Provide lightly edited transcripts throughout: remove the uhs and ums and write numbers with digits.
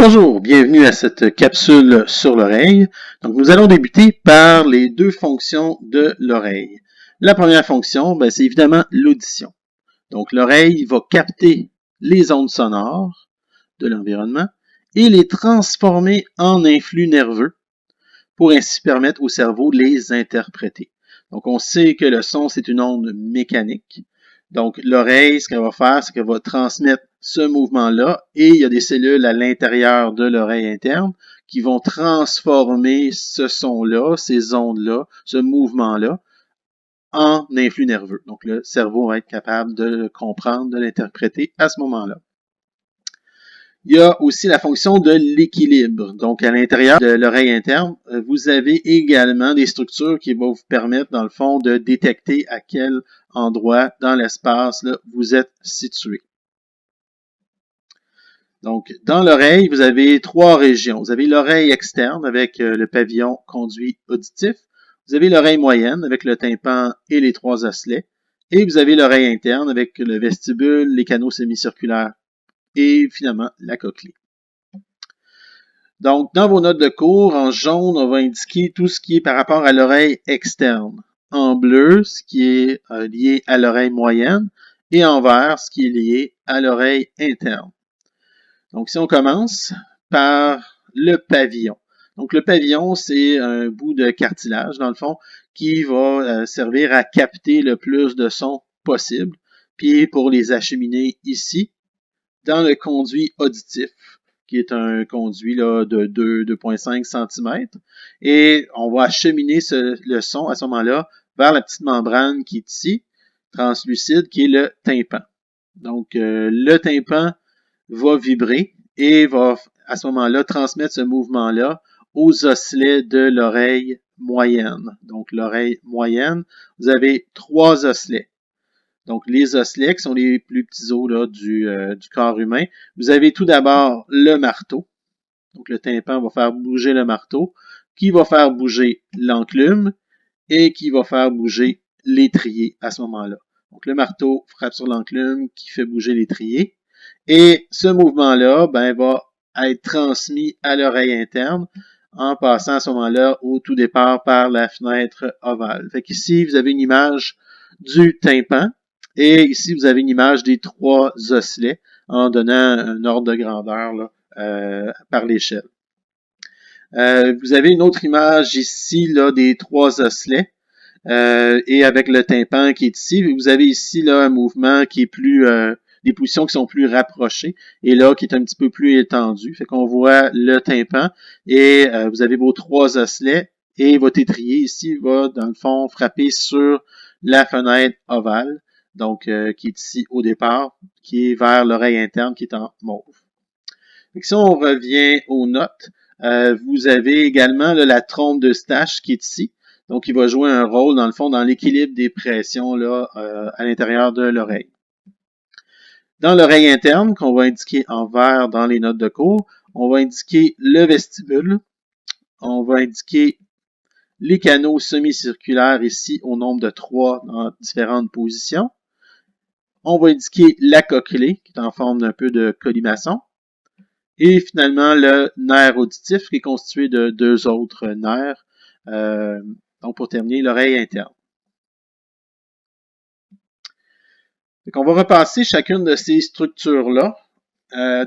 Bonjour, bienvenue à cette capsule sur l'oreille. Donc, nous allons débuter par les deux fonctions de l'oreille. La première fonction, c'est évidemment l'audition. Donc, l'oreille va capter les ondes sonores de l'environnement et les transformer en influx nerveux pour ainsi permettre au cerveau de les interpréter. Donc, on sait que le son, c'est une onde mécanique. Donc, l'oreille, ce qu'elle va faire, c'est qu'elle va transmettre ce mouvement-là et il y a des cellules à l'intérieur de l'oreille interne qui vont transformer ce son-là, ces ondes-là, ce mouvement-là, en influx nerveux. Donc, le cerveau va être capable de le comprendre, de l'interpréter à ce moment-là. Il y a aussi la fonction de l'équilibre. Donc, à l'intérieur de l'oreille interne, vous avez également des structures qui vont vous permettre, dans le fond, de détecter à quel endroit dans l'espace vous êtes situé. Donc, dans l'oreille, vous avez trois régions. Vous avez l'oreille externe avec le pavillon conduit auditif. Vous avez l'oreille moyenne avec le tympan et les trois osselets. Et vous avez l'oreille interne avec le vestibule, les canaux sémicirculaires et finalement la cochlée. Donc, dans vos notes de cours, en jaune, on va indiquer tout ce qui est par rapport à l'oreille externe. En bleu, ce qui est lié à l'oreille moyenne. Et en vert, ce qui est lié à l'oreille interne. Donc, si on commence par le pavillon. Donc, le pavillon, c'est un bout de cartilage, dans le fond, qui va servir à capter le plus de sons possible, puis pour les acheminer ici, dans le conduit auditif, qui est un conduit là, de 2,5 cm. Et on va acheminer le son à ce moment-là vers la petite membrane qui est ici, translucide, qui est le tympan. Donc, le tympan va vibrer et va à ce moment-là transmettre ce mouvement-là aux osselets de l'oreille moyenne. Donc, l'oreille moyenne, vous avez trois osselets. Donc, les osselets, qui sont les plus petits os là, du corps humain. Vous avez tout d'abord le marteau. Donc, le tympan va faire bouger le marteau, qui va faire bouger l'enclume et qui va faire bouger l'étrier à ce moment-là. Donc, le marteau frappe sur l'enclume qui fait bouger l'étrier. Et ce mouvement-là va être transmis à l'oreille interne en passant à ce moment-là au tout départ par la fenêtre ovale. Fait qu'ici, vous avez une image du tympan. Et ici, vous avez une image des trois osselets en donnant un ordre de grandeur là, par l'échelle. Vous avez une autre image ici là, des trois osselets et avec le tympan qui est ici. Vous avez ici là, un mouvement qui est plus... des positions qui sont plus rapprochées et là qui est un petit peu plus étendu. Fait qu'on voit le tympan et vous avez vos trois osselets et votre étrier ici va dans le fond frapper sur la fenêtre ovale. Donc, qui est ici au départ, qui est vers l'oreille interne, qui est en mauve. Donc, si on revient aux notes, vous avez également là, la trompe d'Eustache qui est ici. Donc, il va jouer un rôle, dans le fond, dans l'équilibre des pressions là, à l'intérieur de l'oreille. Dans l'oreille interne, qu'on va indiquer en vert dans les notes de cours, on va indiquer le vestibule. On va indiquer les canaux semi-circulaires ici au nombre de 3 dans différentes positions. On va indiquer la cochlée, qui est en forme d'un peu de colimaçon. Et finalement, le nerf auditif, qui est constitué de 2 autres nerfs. Donc, pour terminer, l'oreille interne. Donc, on va repasser chacune de ces structures-là.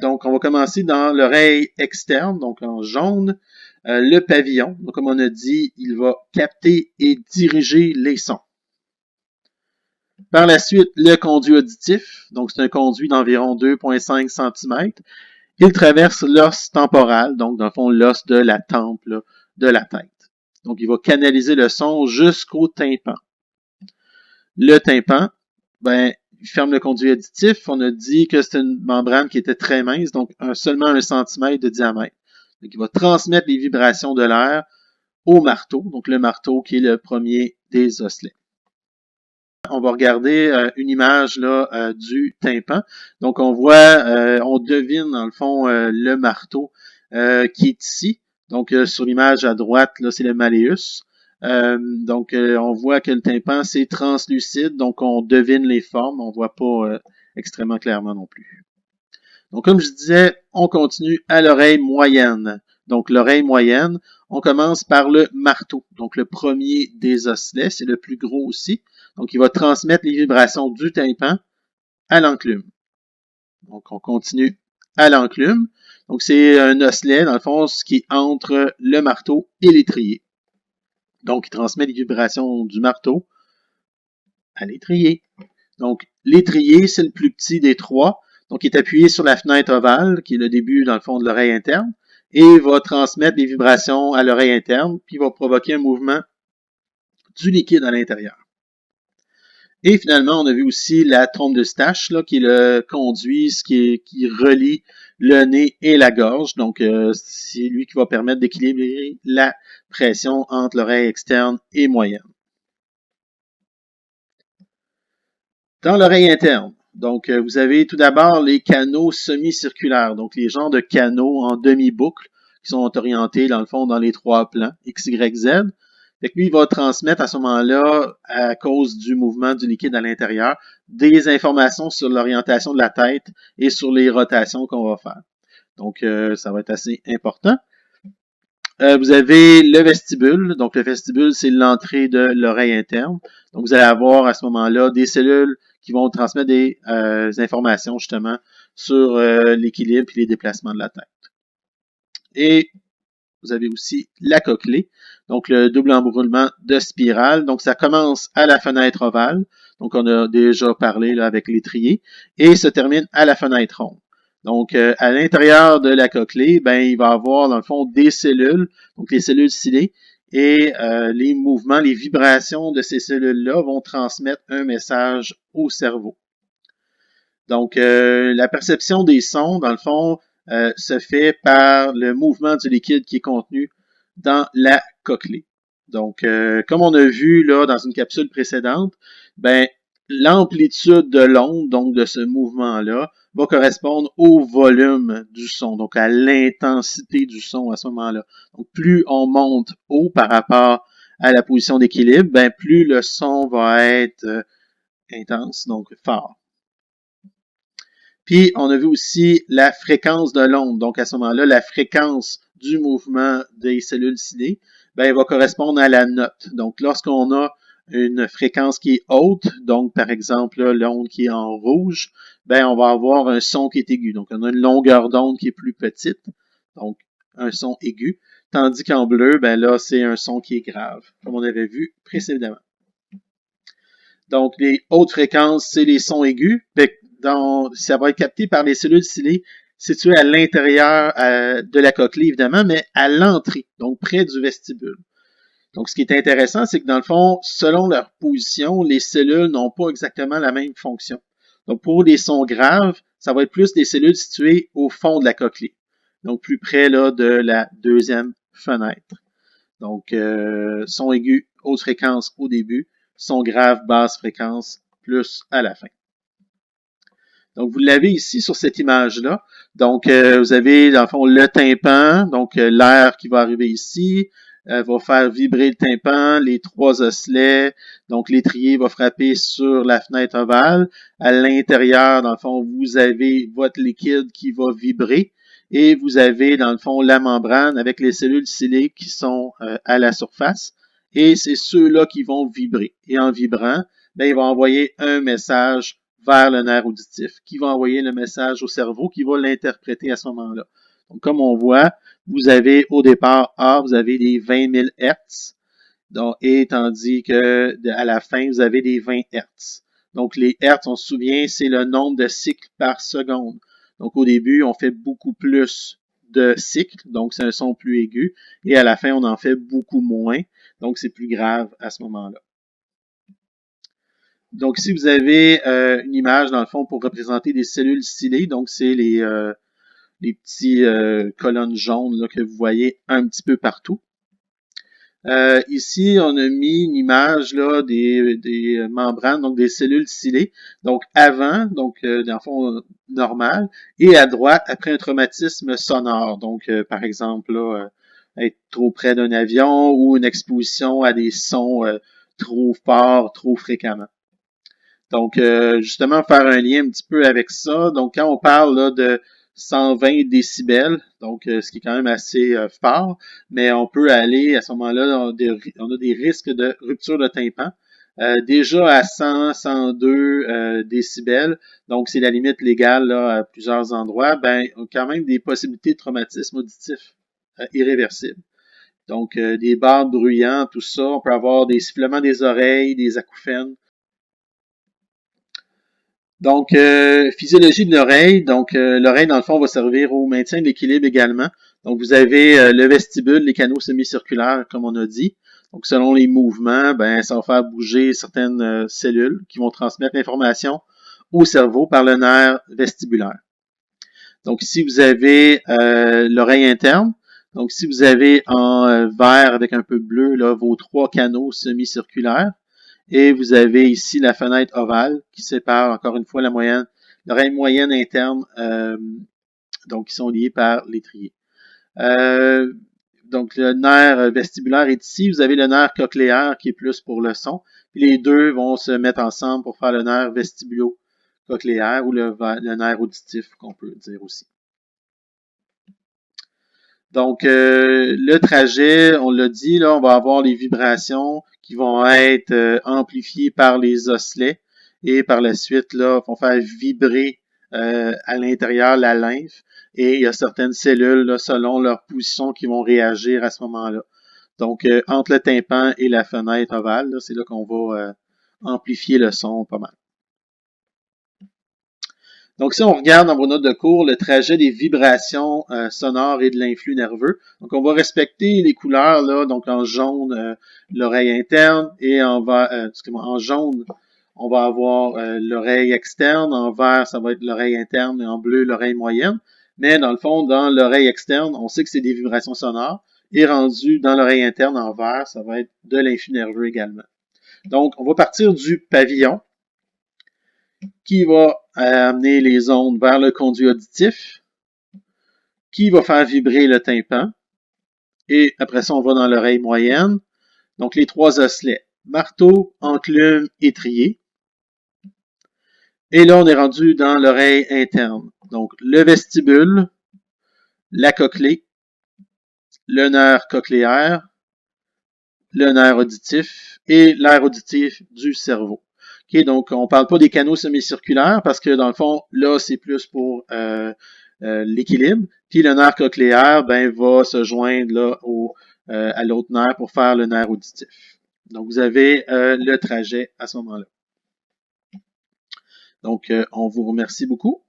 Donc, on va commencer dans l'oreille externe, donc en jaune, le pavillon. Donc, comme on a dit, il va capter et diriger les sons. Par la suite, le conduit auditif, donc c'est un conduit d'environ 2,5 cm. Il traverse l'os temporal, donc dans le fond l'os de la tempe là, de la tête. Donc il va canaliser le son jusqu'au tympan. Le tympan, il ferme le conduit auditif. On a dit que c'était une membrane qui était très mince, donc seulement 1 cm de diamètre. Donc il va transmettre les vibrations de l'air au marteau, donc le marteau qui est le premier des osselets. On va regarder une image là du tympan. Donc on voit, on devine dans le fond le marteau qui est ici. Donc sur l'image à droite, là c'est le malleus. Donc on voit que le tympan c'est translucide, donc on devine les formes, on voit pas extrêmement clairement non plus. Donc, comme je disais, on continue à l'oreille moyenne. Donc, l'oreille moyenne, on commence par le marteau. Donc, le premier des osselets, c'est le plus gros aussi. Donc, il va transmettre les vibrations du tympan à l'enclume. Donc, on continue à l'enclume. Donc, c'est un osselet, dans le fond, ce qui est entre le marteau et l'étrier. Donc, il transmet les vibrations du marteau à l'étrier. Donc, l'étrier, c'est le plus petit des trois. Donc, il est appuyé sur la fenêtre ovale, qui est le début, dans le fond, de l'oreille interne, et va transmettre des vibrations à l'oreille interne, puis va provoquer un mouvement du liquide à l'intérieur. Et finalement, on a vu aussi la trompe d'Eustache, là, qui est le conduit, qui relie le nez et la gorge. Donc, c'est lui qui va permettre d'équilibrer la pression entre l'oreille externe et moyenne. Dans l'oreille interne, donc vous avez tout d'abord les canaux semi-circulaires, donc les genres de canaux en demi-boucle qui sont orientés dans le fond dans les trois plans, X, Y, Z. Fait que lui, il va transmettre à ce moment-là, à cause du mouvement du liquide à l'intérieur, des informations sur l'orientation de la tête et sur les rotations qu'on va faire. Donc, ça va être assez important. Vous avez le vestibule. Donc, le vestibule, c'est l'entrée de l'oreille interne. Donc, vous allez avoir à ce moment-là des cellules qui vont transmettre des informations justement sur l'équilibre et les déplacements de la tête. Et vous avez aussi la cochlée, donc le double emroulement de spirale. Donc, ça commence à la fenêtre ovale. Donc, on a déjà parlé là, avec l'étrier. Et se termine à la fenêtre ronde. Donc, à l'intérieur de la cochlée, ben, il va y avoir, dans le fond, des cellules, donc les cellules ciliées, et les mouvements, les vibrations de ces cellules-là vont transmettre un message au cerveau. Donc, la perception des sons, dans le fond, se fait par le mouvement du liquide qui est contenu dans la cochlée. Donc, comme on a vu là dans une capsule précédente, ben l'amplitude de l'onde, donc de ce mouvement-là, va correspondre au volume du son, donc à l'intensité du son à ce moment-là. Donc, plus on monte haut par rapport à la position d'équilibre, ben plus le son va être intense, donc fort. Puis, on a vu aussi la fréquence de l'onde. Donc, à ce moment-là, la fréquence du mouvement des cellules ciliées, ben, elle va correspondre à la note. Donc, lorsqu'on a une fréquence qui est haute, donc, par exemple, l'onde qui est en rouge, ben, on va avoir un son qui est aigu. Donc, on a une longueur d'onde qui est plus petite. Donc, un son aigu. Tandis qu'en bleu, ben là, c'est un son qui est grave, comme on avait vu précédemment. Donc, les hautes fréquences, c'est les sons aigus. Ça va être capté par les cellules ciliées situées à l'intérieur de la cochlée, évidemment, mais à l'entrée, donc près du vestibule. Donc, ce qui est intéressant, c'est que dans le fond, selon leur position, les cellules n'ont pas exactement la même fonction. Donc, pour les sons graves, ça va être plus des cellules situées au fond de la cochlée. Donc, plus près là, de la deuxième fenêtre. Donc, son aigu, haute fréquence au début, son grave, basse fréquence, plus à la fin. Donc, vous l'avez ici sur cette image-là. Donc, vous avez, dans le fond, le tympan, donc l'air qui va arriver ici, va faire vibrer le tympan, les trois osselets, donc l'étrier va frapper sur la fenêtre ovale. À l'intérieur, dans le fond, vous avez votre liquide qui va vibrer et vous avez, dans le fond, la membrane avec les cellules ciliées qui sont à la surface et c'est ceux-là qui vont vibrer. Et en vibrant, ben, ils vont envoyer un message vers le nerf auditif, qui va envoyer le message au cerveau, qui va l'interpréter à ce moment-là. Donc, comme on voit, vous avez au départ A, vous avez des 20 000 Hertz, donc, et tandis que à la fin, vous avez des 20 Hertz. Donc, les Hertz, on se souvient, c'est le nombre de cycles par seconde. Donc, au début, on fait beaucoup plus de cycles, donc c'est un son plus aigu, et à la fin, on en fait beaucoup moins, donc c'est plus grave à ce moment-là. Donc, ici, vous avez une image, dans le fond, pour représenter des cellules ciliées. Donc, c'est les petits colonnes jaunes là, que vous voyez un petit peu partout. Ici, on a mis une image là, des membranes, donc des cellules ciliées. Donc, avant, donc dans le fond, normal. Et à droite, après un traumatisme sonore. Donc, par exemple, là, être trop près d'un avion ou une exposition à des sons trop forts, trop fréquemment. Donc, justement, faire un lien un petit peu avec ça. Donc, quand on parle là, 120 décibels, donc ce qui est quand même assez fort, mais on peut aller, à ce moment-là, on a des risques de rupture de tympan. Déjà à 100, 102 décibels, donc c'est la limite légale là, à plusieurs endroits, ben, on a quand même des possibilités de traumatisme auditif irréversible. Donc, des bardes bruyantes, tout ça, on peut avoir des sifflements des oreilles, des acouphènes. Donc, physiologie de l'oreille. Donc, l'oreille, dans le fond, va servir au maintien de l'équilibre également. Donc, vous avez le vestibule, les canaux semi-circulaires, comme on a dit. Donc, selon les mouvements, ben, ça va faire bouger certaines cellules qui vont transmettre l'information au cerveau par le nerf vestibulaire. Donc, ici, vous avez l'oreille interne. Donc, si vous avez en vert avec un peu bleu là, vos 3 canaux semi-circulaires, et vous avez ici la fenêtre ovale qui sépare encore une fois l'oreille moyenne interne, donc qui sont liés par l'étrier. Donc le nerf vestibulaire est ici. Vous avez le nerf cochléaire qui est plus pour le son. Puis les deux vont se mettre ensemble pour faire le nerf vestibulo-cochléaire ou le nerf auditif qu'on peut dire aussi. Donc, le trajet, on l'a dit, là, on va avoir les vibrations qui vont être amplifiées par les osselets et par la suite, là, vont faire vibrer à l'intérieur la lymphe et il y a certaines cellules, là, selon leur position, qui vont réagir à ce moment-là. Donc, entre le tympan et la fenêtre ovale, c'est là qu'on va amplifier le son pas mal. Donc, si on regarde dans vos notes de cours le trajet des vibrations sonores et de l'influx nerveux, donc on va respecter les couleurs, là, donc en jaune, l'oreille interne, et en jaune, on va avoir l'oreille externe, en vert, ça va être l'oreille interne, et en bleu, l'oreille moyenne. Mais dans le fond, dans l'oreille externe, on sait que c'est des vibrations sonores, et rendu dans l'oreille interne, en vert, ça va être de l'influx nerveux également. Donc, on va partir du pavillon, qui va amener les ondes vers le conduit auditif, qui va faire vibrer le tympan, et après ça, on va dans l'oreille moyenne. Donc, les 3 osselets, marteau, enclume, étrier. Et là, on est rendu dans l'oreille interne. Donc, le vestibule, la cochlée, le nerf cochléaire, le nerf auditif et l'air auditif du cerveau. Okay, donc, on ne parle pas des canaux semi-circulaires parce que, dans le fond, là, c'est plus pour l'équilibre. Puis le nerf cochléaire ben, va se joindre là, à l'autre nerf pour faire le nerf auditif. Donc, vous avez le trajet à ce moment-là. Donc, on vous remercie beaucoup.